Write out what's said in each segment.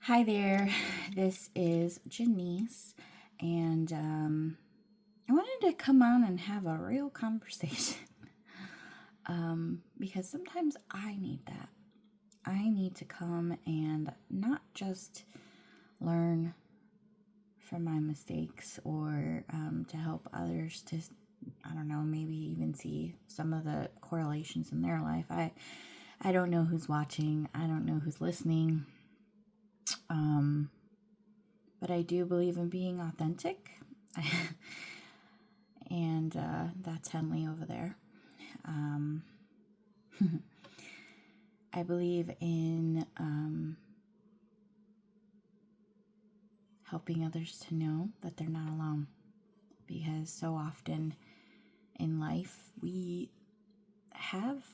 Hi there, this is Janice, and I wanted to come on and have a real conversation because sometimes I need that. I need to come and not just learn from my mistakes or to help others to, I don't know, maybe even see some of the correlations in their life. I don't know who's watching, I don't know who's listening. But I do believe in being authentic. And that's Henley over there. I believe in helping others to know that they're not alone. Because so often in life, we have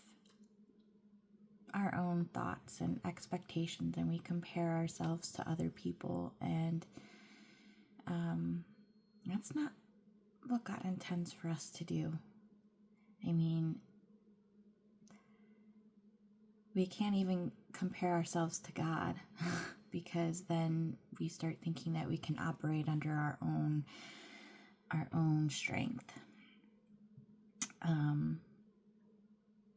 our own thoughts and expectations, and we compare ourselves to other people, and that's not what God intends for us to do. I mean, we can't even compare ourselves to God because then we start thinking that we can operate under our own strength.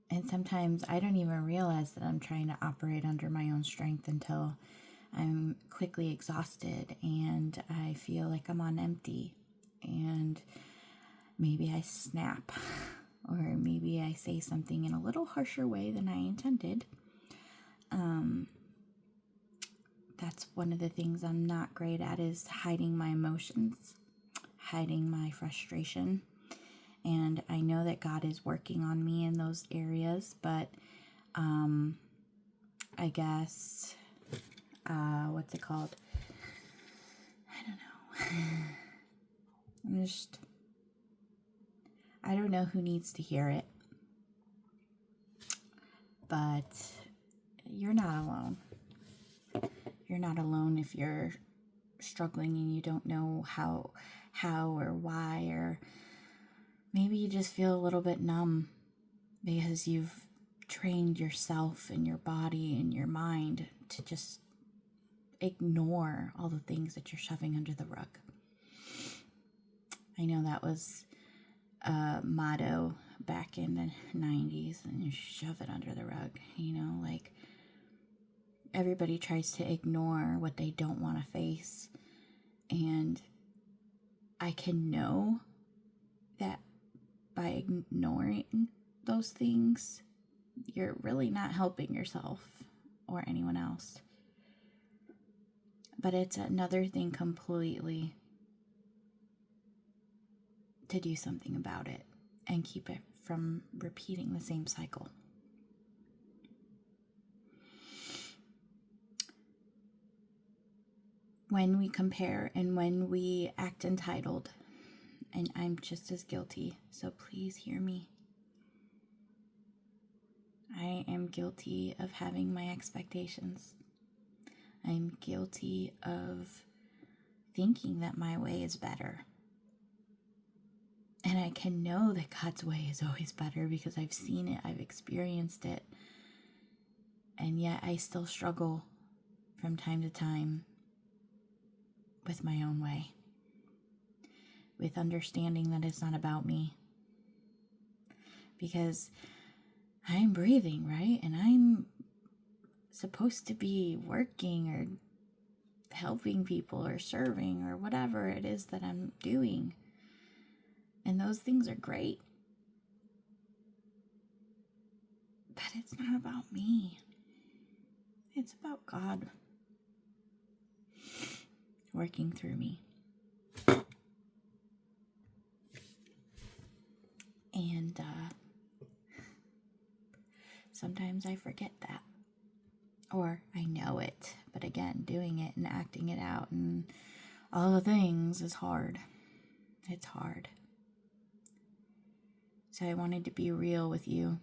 And sometimes I don't even realize that I'm trying to operate under my own strength until I'm quickly exhausted and I feel like I'm on empty, and maybe I snap, or maybe I say something in a little harsher way than I intended. That's one of the things I'm not great at, is hiding my emotions, hiding my frustration. And I know that God is working on me in those areas, but I guess, what's it called? I don't know. I don't know who needs to hear it, but you're not alone. You're not alone if you're struggling and you don't know how or why, or maybe you just feel a little bit numb because you've trained yourself and your body and your mind to just ignore all the things that you're shoving under the rug. I know that was a motto back in the 90s, and you shove it under the rug, like everybody tries to ignore what they don't want to face. And I can know that by ignoring those things, you're really not helping yourself or anyone else. But it's another thing completely to do something about it and keep it from repeating the same cycle. When we compare and when we act entitled, and I'm just as guilty, so please hear me. I am guilty of having my expectations. I'm guilty of thinking that my way is better. And I can know that God's way is always better because I've seen it, I've experienced it. And yet I still struggle from time to time with my own way, with understanding that it's not about me. Because I'm breathing, right? And I'm supposed to be working or helping people or serving or whatever it is that I'm doing. And those things are great. But it's not about me. It's about God working through me. And sometimes I forget that. Or I know it, but again, doing it and acting it out and all the things is hard. It's hard. So I wanted to be real with you.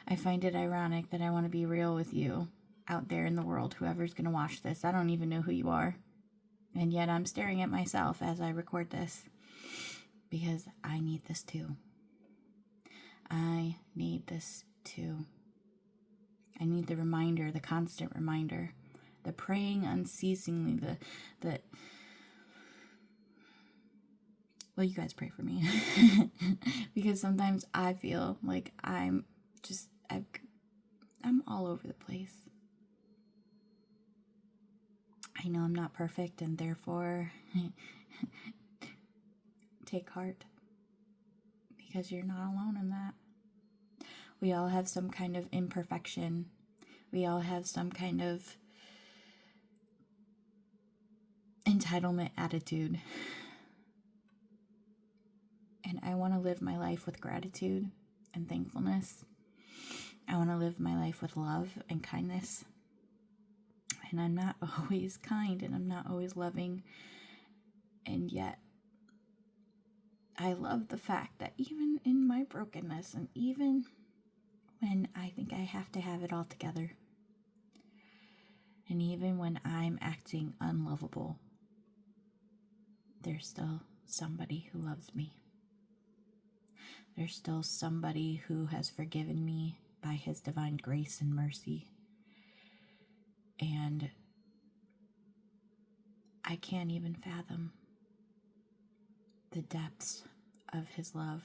I find it ironic that I want to be real with you out there in the world, whoever's going to watch this. I don't even know who you are. And yet I'm staring at myself as I record this because I need this too. I need this too. I need the reminder, the constant reminder, the praying unceasingly, the well, you guys pray for me. Because sometimes I feel like I'm all over the place. I know I'm not perfect, and therefore take heart, because you're not alone in that. We all have some kind of imperfection. We all have some kind of entitlement attitude. And I want to live my life with gratitude and thankfulness. I want to live my life with love and kindness. And I'm not always kind, and I'm not always loving. And yet, I love the fact that even in my brokenness, and even when I think I have to have it all together, and even when I'm acting unlovable, there's still somebody who loves me. There's still somebody who has forgiven me by his divine grace and mercy. And I can't even fathom the depths of his love,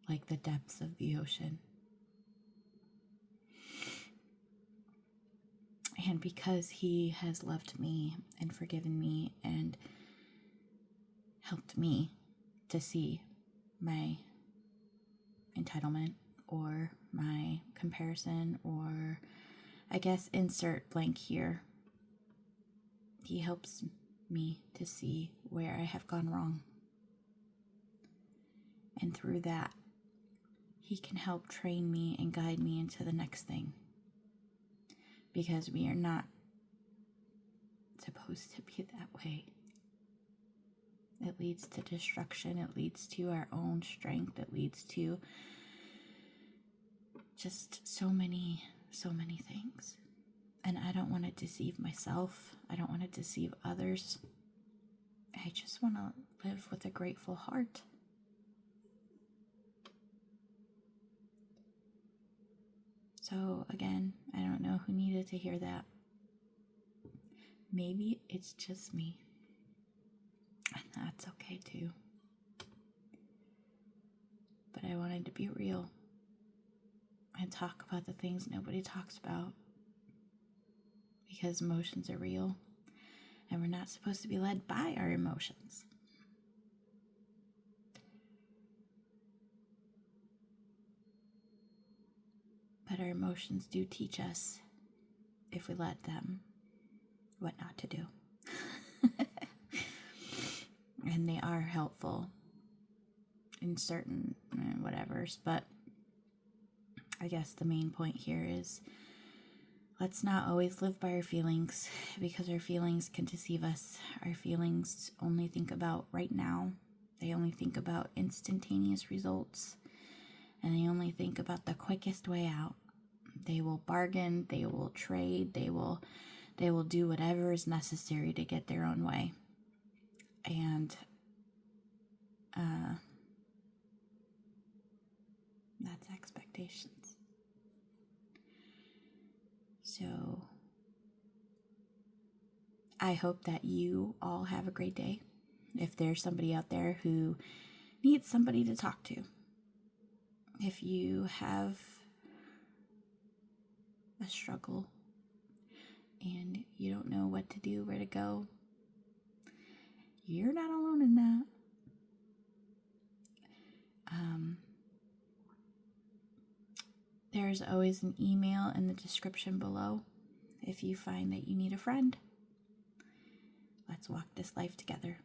like the depths of the ocean. And because he has loved me and forgiven me and helped me to see my entitlement or my comparison, or I guess insert blank here, he helps me to see where I have gone wrong. And through that, he can help train me and guide me into the next thing. Because we are not supposed to be that way. It leads to destruction. It leads to our own strength. It leads to just so many things. And I don't want to deceive myself. I don't want to deceive others. I just want to live with a grateful heart. So again, I don't know who needed to hear that. Maybe it's just me. And that's okay too. But I wanted to be real and talk about the things nobody talks about. Because emotions are real. And we're not supposed to be led by our emotions. But our emotions do teach us, if we let them, what not to do. And they are helpful in certain whatevers. But I guess the main point here is, let's not always live by our feelings, because our feelings can deceive us. Our feelings only think about right now. They only think about instantaneous results. And they only think about the quickest way out. They will bargain, they will trade, they will do whatever is necessary to get their own way. And that's expectations. So I hope that you all have a great day. If there's somebody out there who needs somebody to talk to, if you have a struggle and you don't know what to do, where to go, you're not alone in that. There's always an email in the description below if you find that you need a friend. Let's walk this life together.